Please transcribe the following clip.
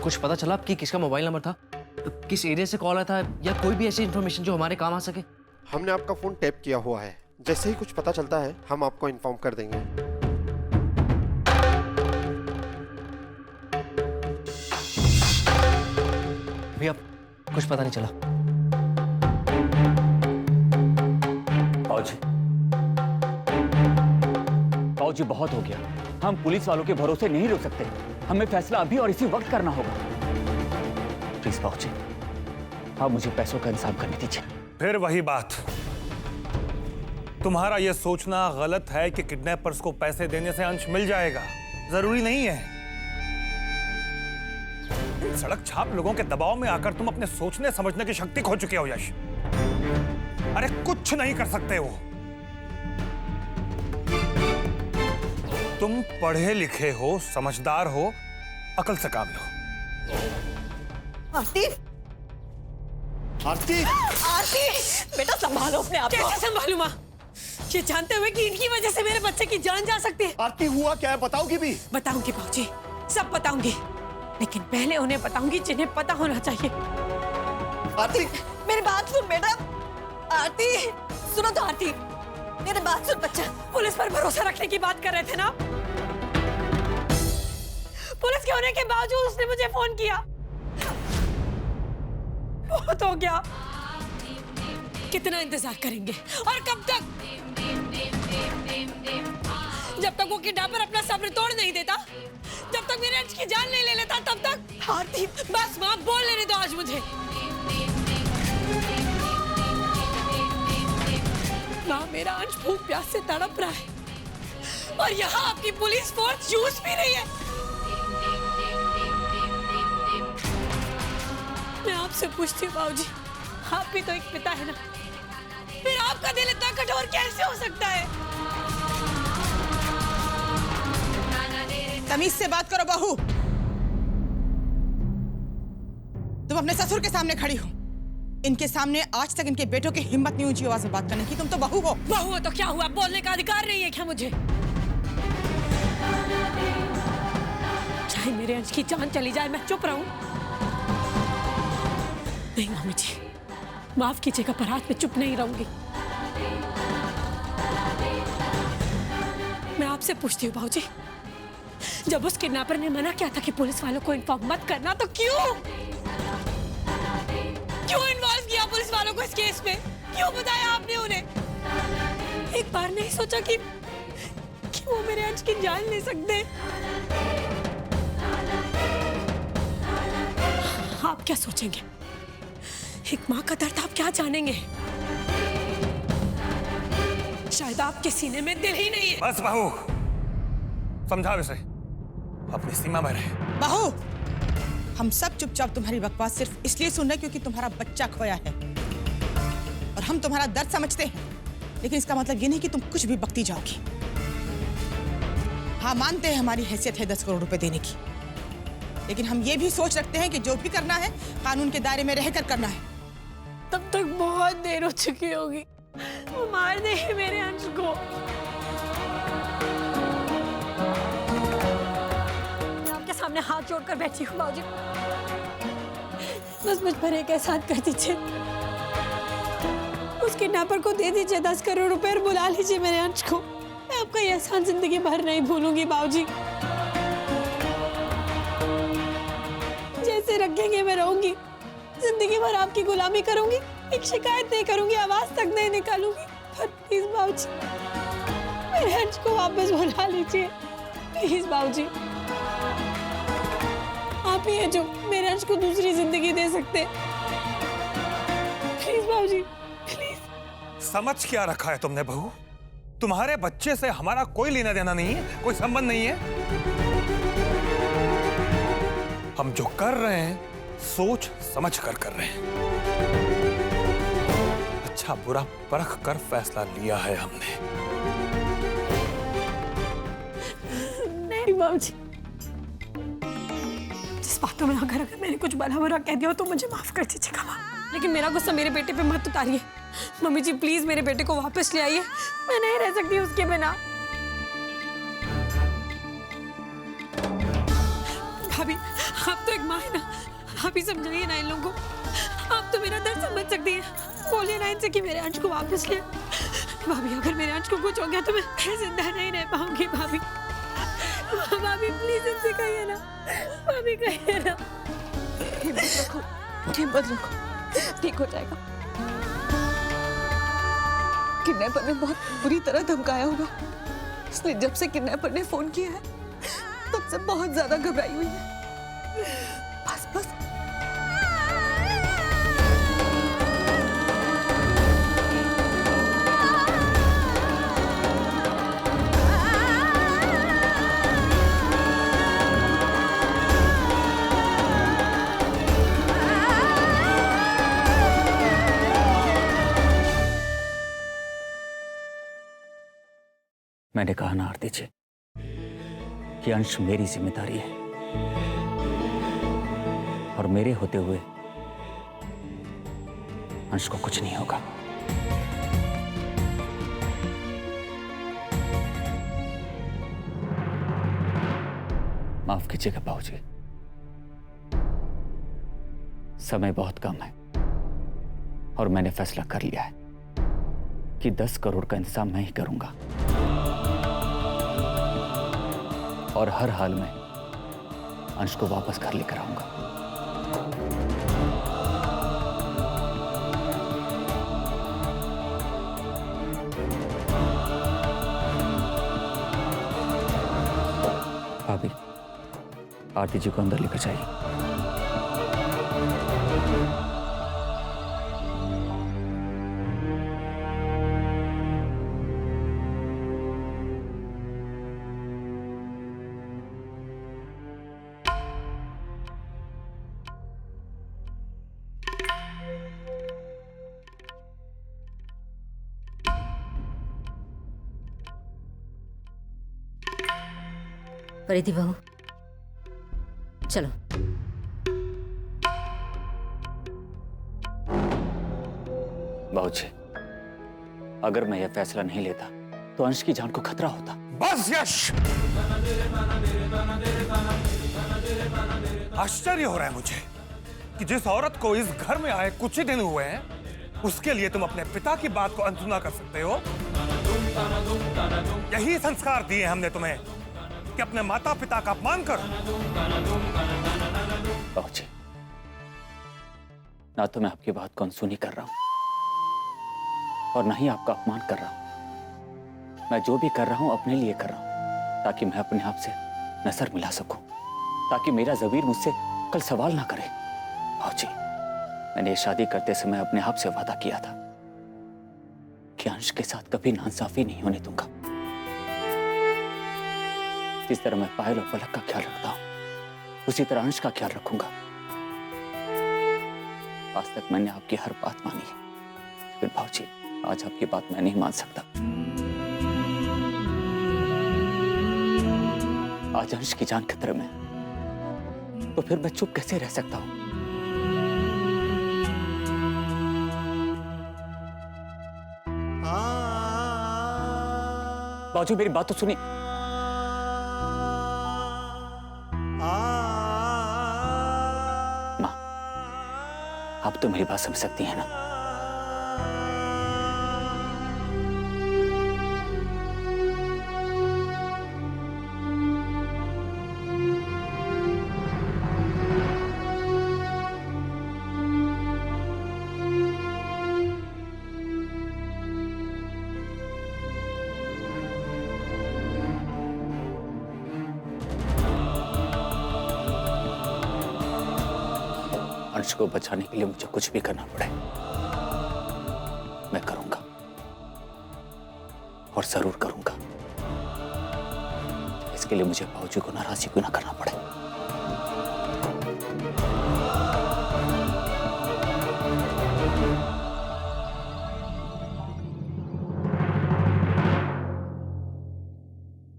कुछ पता चला कि किसका मोबाइल नंबर था, किस एरिया से कॉल आया था, या कोई भी ऐसी इन्फॉर्मेशन जो हमारे काम आ सके? हमने आपका फोन टैप किया हुआ है, जैसे ही कुछ पता चलता है हम आपको इन्फॉर्म कर देंगे। भैया कुछ पता नहीं चला। बाबूजी बहुत हो गया, हम पुलिस वालों के भरोसे नहीं रुक सकते। हमें फैसला अभी और इसी वक्त करना होगा। प्लीज बाबूजी, आप मुझे पैसों का इंतजाम करने दीजिए। फिर वही बात, तुम्हारा यह सोचना गलत है कि किडनैपर्स को पैसे देने से अंश मिल जाएगा। जरूरी नहीं है। इन सड़क छाप लोगों के दबाव में आकर तुम अपने सोचने समझने की शक्ति खो चुके हो यश। अरे कुछ नहीं कर सकते वो। तुम पढ़े लिखे हो, समझदार हो, अकल से काम लो। आरती, आरती, आरती, बेटा संभालो अपने आप को। कैसे संभालूं माँ? ये जानते हुए कि इनकी वजह से मेरे बच्चे की जान जा सकती है। आरती हुआ क्या है बताओगी भी? बताऊंगी बाबूजी, सब बताऊंगी, लेकिन पहले उन्हें बताऊंगी जिन्हें पता होना चाहिए। आरती, मेरी बात सुन बेटा। आरती, सुनो तो आरती, मेरी बात सुन बच्चा। पुलिस पर भरोसा रखने की बात कर रहे थे ना? पुलिस के होने के बावजूद उसने मुझे फोन किया। बहुत हो गया। कितना इंतजार करेंगे और कब तक? जब तक वो किडनैपर अपना सब्र तोड़ नहीं देता, जब तक मेरे अंश की जान नहीं ले लेता, तब तक। आरती, बस माँ बोल लेने दो आज मुझे। माँ, मेरा अंश भूख प्यास से तड़प रहा है और यहाँ आपकी पुलिस फोर्स जूस पी रही है। मैं आपसे पूछती हूँ बाबूजी, आप भी तो एक पिता है ना, फिर आपका दिल इतना कठोर कैसे हो सकता है? तमीज से बात करो बहू। तुम अपने ससुर के सामने खड़ी हो, इनके सामने आज तक इनके बेटों की हिम्मत नहीं ऊंची आवाज में बात करने की। तुम तो बहू हो। बहू हो तो क्या हुआ? बोलने का अधिकार नहीं है क्या मुझे? चाहे मेरे अंश की जान चली जाए, मैं चुप रहूं? नहीं मम्मी जी, माफ कीजिएगा, पर आज मैं चुप नहीं रहूंगी। मैं आपसे पूछती हूँ बाबूजी, जब उस किडनैपर ने मना किया था कि पुलिस वालों को इन्फॉर्म मत करना, तो क्यों इन्वॉल्व किया पुलिस वालों को इस केस में? क्यों बताया आपने उन्हें? एक बार नहीं सोचा कि वो मेरे अंश की जान ले सकते? आप क्या सोचेंगे? एक माँ का दर्द आप क्या जानेंगे? शायद आपके सीने में दिल ही नहीं है। बस बहू, समझाओ इसे, अपनी सीमा में रहे। बहू, हम सब चुपचाप तुम्हारी बकवास सिर्फ इसलिए सुन रहे क्योंकि तुम्हारा बच्चा खोया है और हम तुम्हारा दर्द समझते हैं, लेकिन इसका मतलब ये नहीं कि तुम कुछ भी बकती जाओगी। हाँ, मानते हैं हमारी हैसियत है 10 करोड़ रुपए देने की, लेकिन हम ये भी सोच रखते हैं कि जो भी करना है कानून के दायरे में रहकर करना है। तब तक बहुत देर हो चुकी होगी, वो मार दे मेरे अंश को। मैं आपके सामने हाथ जोड़कर बैठी हूँ बाबूजी, बस मुझ पर एक एहसान कर दीजिए। उस किडनैपर को दे दीजिए 10 करोड़ रुपए और बुला लीजिए मेरे अंश को। मैं आपका ये एहसान जिंदगी भर नहीं भूलूंगी बाबूजी। जैसे रखेंगे मैं रहूंगी, जिंदगी भर आपकी गुलामी करूंगी, एक शिकायत नहीं करूंगी, आवाज तक नहीं निकालूंगी। पर प्लीज बाबूजी, मेरे अंश को वापस बुला लीजिए प्लीज बाबूजी। आप ही हैं जो मेरे अंश को दूसरी जिंदगी दे सकते हैं। प्लीज बाबूजी, प्लीज। समझ क्या रखा है तुमने बहू? तुम्हारे बच्चे से हमारा कोई लेना देना नहीं है, कोई संबंध नहीं है। हम जो कर रहे हैं सोच समझ कर रहे हैं। अच्छा बुरा परख कर फैसला लिया है हमने। नहीं बाबूजी, जिस बातों में अगर मैंने कुछ भला बुरा कह दिया हो तो मुझे माफ कर दीजिएगा माँ, लेकिन मेरा गुस्सा मेरे बेटे पे मत उतारिए। मम्मी जी प्लीज मेरे बेटे को वापस ले आइए, मैं नहीं रह सकती उसके बिना। भाभी आप तो एक माँ है ना, आप ही समझाइए ना इन लोगों को। आप तो मेरा दर्द समझ सकती हैं। बोलिए ना इनसे कि मेरे अंश को वापस ले। भाभी अगर मेरे अंश को कुछ हो गया तो मैं जिंदा नहीं रह पाऊंगी। भाभी भाभी प्लीज इनसे कहिए ना, भाभी कहिए ना। हिम्मत रखो, ठीक हो जाएगा। किडनैपर ने बहुत बुरी तरह धमकाया होगा, इसलिए जब से किडनैपर ने फोन किया है तब से बहुत ज्यादा घबराई हुई है। बस बस मैंने कहा ना आरती जी कि अंश मेरी जिम्मेदारी है और मेरे होते हुए अंश को कुछ नहीं होगा। माफ कीजिएगा बाबूजी, समय बहुत कम है और मैंने फैसला कर लिया है कि 10 करोड़ का इंतजाम मैं ही करूंगा और हर हाल में अंश को वापस घर लेकर आऊंगा। भाभी, आरती जी को अंदर लेकर जाइए। परिधि बहू चलो। बाबूजी, अगर मैं यह फैसला नहीं लेता तो अंश की जान को खतरा होता। बस यश, आश्चर्य हो रहा है मुझे कि जिस औरत को इस घर में आए कुछ ही दिन हुए हैं उसके लिए तुम अपने पिता की बात को अनसुना कर सकते हो। यही संस्कार दिए हमने तुम्हें कि अपने माता पिता का अपमान करो। बाबूजी, ना तो मैं आपकी बात को अनसुनी कर रहा हूं और ना ही आपका अपमान कर रहा हूं। मैं जो भी कर रहा हूं अपने लिए कर रहा हूं ताकि मैं अपने आप से नजर मिला सकूं, ताकि मेरा ज़मीर मुझसे कल सवाल ना करे। बाबूजी, मैंने ये शादी करते समय अपने आप से वादा किया था कि अंश के साथ कभी नाइंसाफी नहीं होने दूंगा। जिस तरह मैं पायल और पलक का ख्याल रखता हूं उसी तरह अंश का ख्याल रखूंगा। आज तक मैंने आपकी हर बात मानी है, लेकिन भाऊजी आज आपकी बात मैं नहीं मान सकता। आज अंश की जान खतरे में, तो फिर मैं चुप कैसे रह सकता हूं? बाजू मेरी बात तो सुनी। माँ, आप तो मेरी बात समझ सकती हैं ना? अंश को बचाने के लिए मुझे कुछ भी करना पड़े मैं करूंगा और जरूर करूंगा। इसके लिए मुझे बाबूजी को नाराज भी ना करना पड़े।